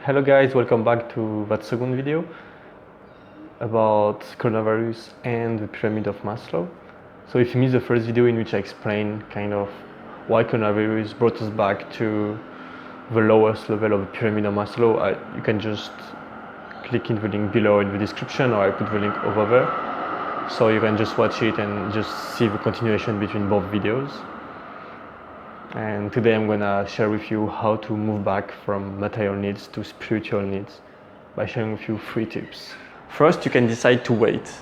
Hello guys, welcome back to that second video about coronavirus and the pyramid of Maslow. So if you missed the first video in which I explained kind of why coronavirus brought us back to the lowest level of the pyramid of Maslow, you can just click in the link below in the description, or I put the link over there. So you can just watch it and just see the continuation between both videos. And today I'm gonna share with you how to move back from material needs to spiritual needs by sharing with you 3 tips. First, you can decide to wait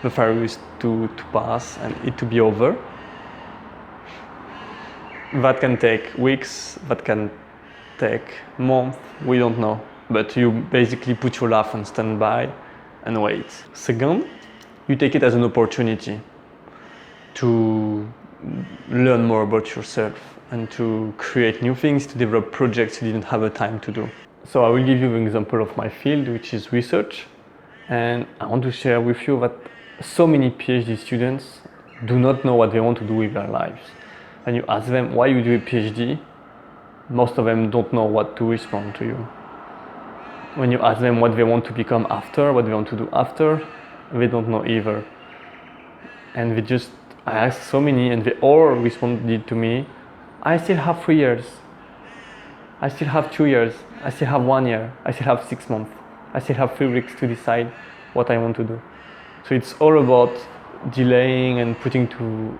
the virus to pass and it to be over. That can take weeks, that can take months, we don't know. But you basically put your life on standby and wait. Second, you take it as an opportunity to learn more about yourself and to create new things, to develop projects you didn't have the time to do. So I will give you an example of my field, which is research. And I want to share with you that so many PhD students do not know what they want to do with their lives. And you ask them, why you do a PhD? Most of them don't know what to respond to you. When you ask them what they want to become after, what they want to do after, they don't know either. And I asked so many and they all responded to me, I still have 3 years, I still have 2 years, I still have 1 year, I still have 6 months, I still have 3 weeks to decide what I want to do. So it's all about delaying and putting to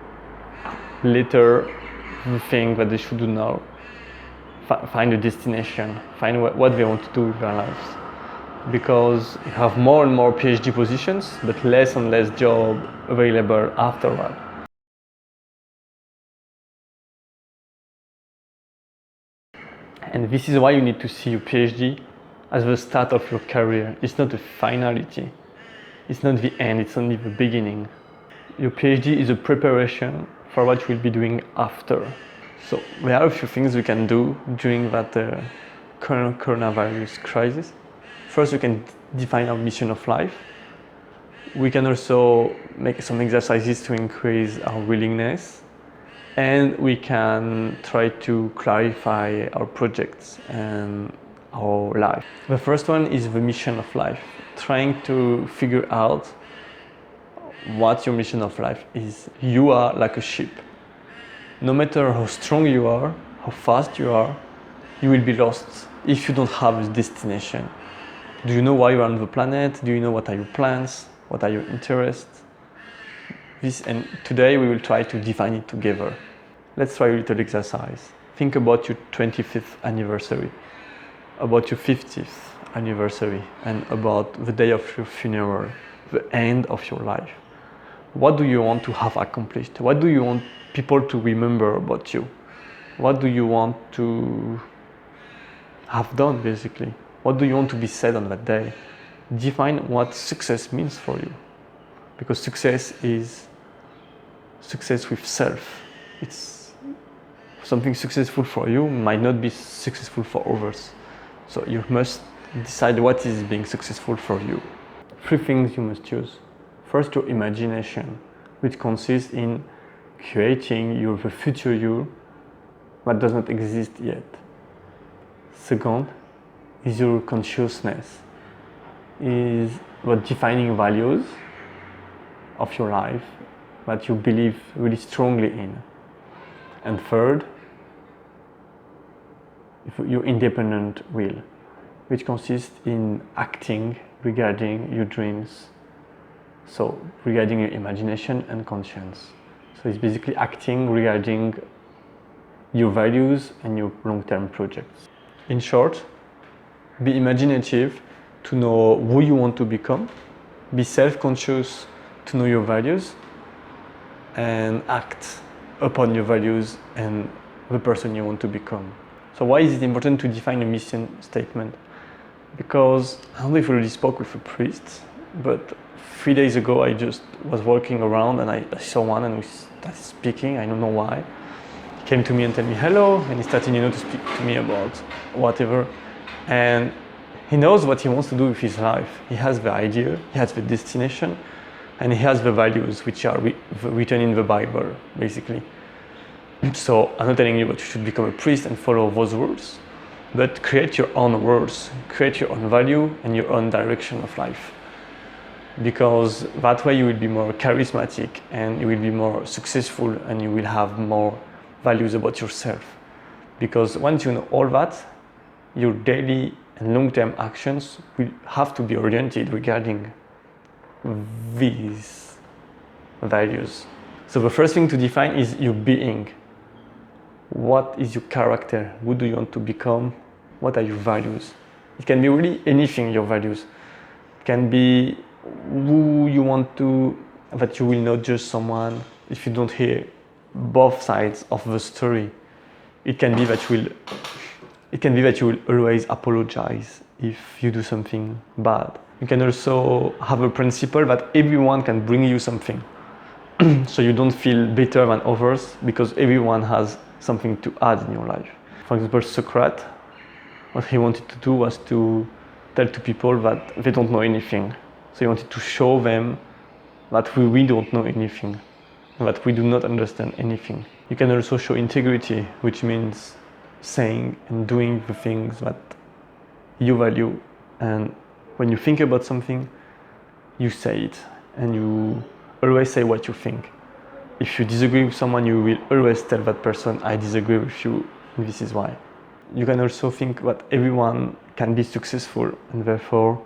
later the thing that they should do now. Find a destination, find what they want to do with their lives. Because you have more and more PhD positions, but less and less job available afterward. And this is why you need to see your PhD as the start of your career. It's not a finality. It's not the end, it's only the beginning. Your PhD is a preparation for what you will be doing after. So there are a few things we can do during that current coronavirus crisis. First, we can define our mission of life. We can also make some exercises to increase our willingness. And we can try to clarify our projects and our life. The first one is the mission of life. Trying to figure out what your mission of life is. You are like a ship. No matter how strong you are, how fast you are, you will be lost if you don't have a destination. Do you know why you are on the planet? Do you know what are your plans? What are your interests? And today we will try to define it together. Let's try a little exercise. Think about your 25th anniversary, about your 50th anniversary, and about the day of your funeral, the end of your life. What do you want to have accomplished? What do you want people to remember about you? What do you want to have done, basically? What do you want to be said on that day? Define what success means for you. Because success is success with self. It's something successful for you might not be successful for others. So you must decide what is being successful for you. 3 things you must choose. First, your imagination, which consists in creating the future you that does not exist yet. Second is your consciousness, is about defining values of your life that you believe really strongly in. And third, your independent will, which consists in acting regarding your dreams. So regarding your imagination and conscience. So it's basically acting regarding your values and your long-term projects. In short, be imaginative to know who you want to become, be self-conscious to know your values, and act upon your values and the person you want to become. So why is it important to define a mission statement? Because I don't know if you already spoke with a priest, but 3 days ago I just was walking around and I saw one and we started speaking. I don't know why. He came to me and told me hello, and he started to speak to me about whatever. And he knows what he wants to do with his life. He has the idea, he has the destination, and he has the values which are written in the Bible, basically. So I'm not telling you that you should become a priest and follow those rules, but create your own words, create your own value and your own direction of life. Because that way you will be more charismatic and you will be more successful and you will have more values about yourself. Because once you know all that, your daily and long-term actions will have to be oriented regarding these values. So the first thing to define is your being. What is your character? Who do you want to become? What are your values? It can be really anything, your values. It can be who you want to, that you will not judge someone if you don't hear both sides of the story. It can be that you will always apologize if you do something bad. You can also have a principle that everyone can bring you something. So you don't feel better than others because everyone has something to add in your life. For example, Socrates, what he wanted to do was to tell to people that they don't know anything. So he wanted to show them that we don't know anything, that we do not understand anything. You can also show integrity, which means saying and doing the things that you value. And when you think about something, you say it and you always say what you think. If you disagree with someone, you will always tell that person, I disagree with you, and this is why. You can also think that everyone can be successful and therefore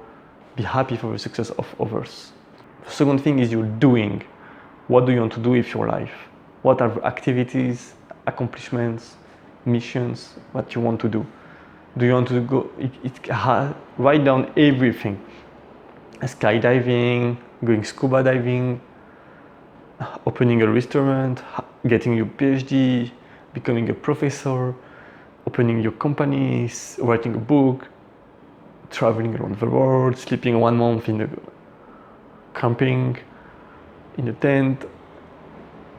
be happy for the success of others. The second thing is your doing. What do you want to do with your life? What are the activities, accomplishments, missions, what you want to do? Do you want to go, write down everything. Skydiving, going scuba diving, opening a restaurant, getting your PhD, becoming a professor, opening your companies, writing a book, traveling around the world, sleeping 1 month in a camping, in a tent,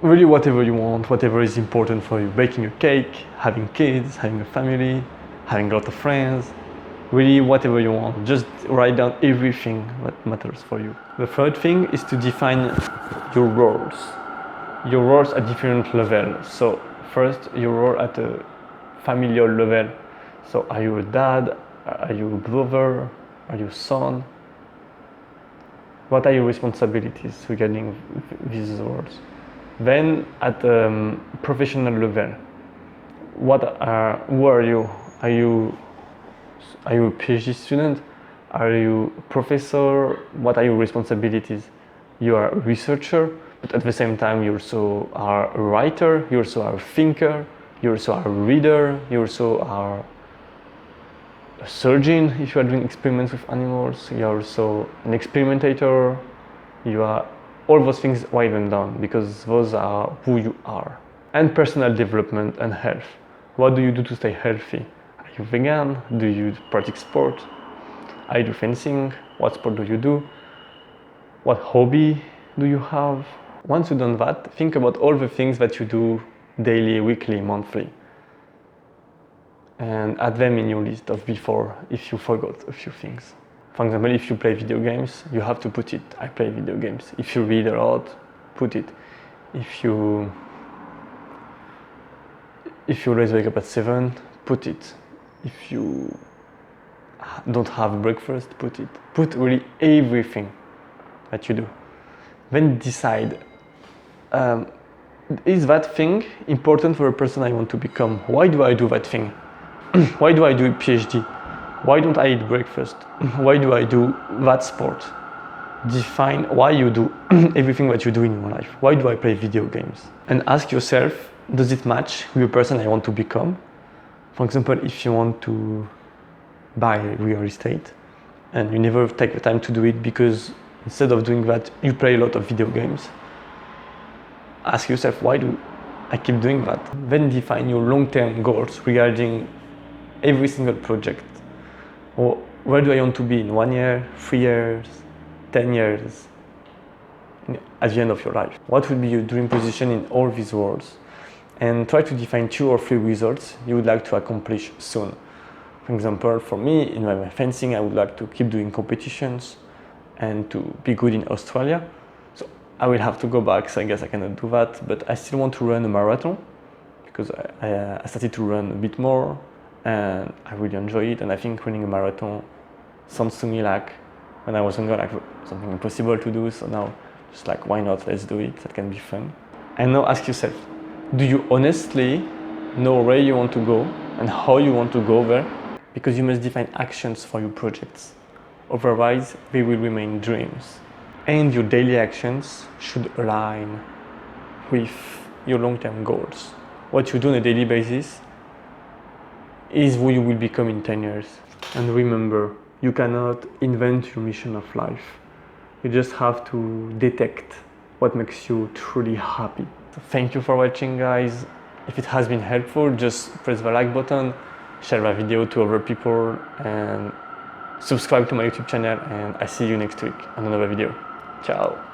really whatever you want, whatever is important for you, baking a cake, having kids, having a family, having a lot of friends, really whatever you want, just write down everything that matters for you. The third thing is to define your roles. Your roles at different levels. So first, your role at a familial level. So are you a dad? Are you a brother? Are you a son? What are your responsibilities regarding these roles? Then at a professional level, who are you? Are you a PhD student? Are you a professor? What are your responsibilities? You are a researcher, but at the same time you also are a writer, you also are a thinker, you also are a reader, you also are a surgeon if you are doing experiments with animals, you are also an experimentator, you are all those things, write them down because those are who you are. And personal development and health. What do you do to stay healthy? Are you vegan? Do you practice sport? I do fencing. What sport do you do? What hobby do you have? Once you've done that, think about all the things that you do daily, weekly, monthly. And add them in your list of before if you forgot a few things. For example, if you play video games, you have to put it, I play video games. If you read a lot, put it. If you always wake up at 7, put it. If you don't have breakfast, put it. Put really everything that you do. Then decide, is that thing important for a person I want to become? Why do I do that thing? Why do I do a PhD? Why don't I eat breakfast? Why do I do that sport? Define why you do everything that you do in your life. Why do I play video games? And ask yourself, does it match with the person I want to become? For example, if you want to buy real estate and you never take the time to do it because instead of doing that, you play a lot of video games, ask yourself, why do I keep doing that? Then define your long-term goals regarding every single project. Or where do I want to be in 1 year, 3 years, 10 years, at the end of your life? What would be your dream position in all these roles? And try to define 2 or 3 results you would like to accomplish soon. For example, for me, in my fencing, I would like to keep doing competitions and to be good in Australia. So I will have to go back, so I guess I cannot do that, but I still want to run a marathon because I started to run a bit more and I really enjoy it. And I think running a marathon sounds to me like when I was younger, like something impossible to do. So now, just like, why not? Let's do it. That can be fun. And now ask yourself, do you honestly know where you want to go and how you want to go there? Because you must define actions for your projects. Otherwise, they will remain dreams. And your daily actions should align with your long-term goals. What you do on a daily basis is who you will become in 10 years. And remember, you cannot invent your mission of life. You just have to detect what makes you truly happy. So thank you for watching, guys. If it has been helpful, just press the like button, share the video to other people, and subscribe to my YouTube channel. And I see you next week on another video. Ciao.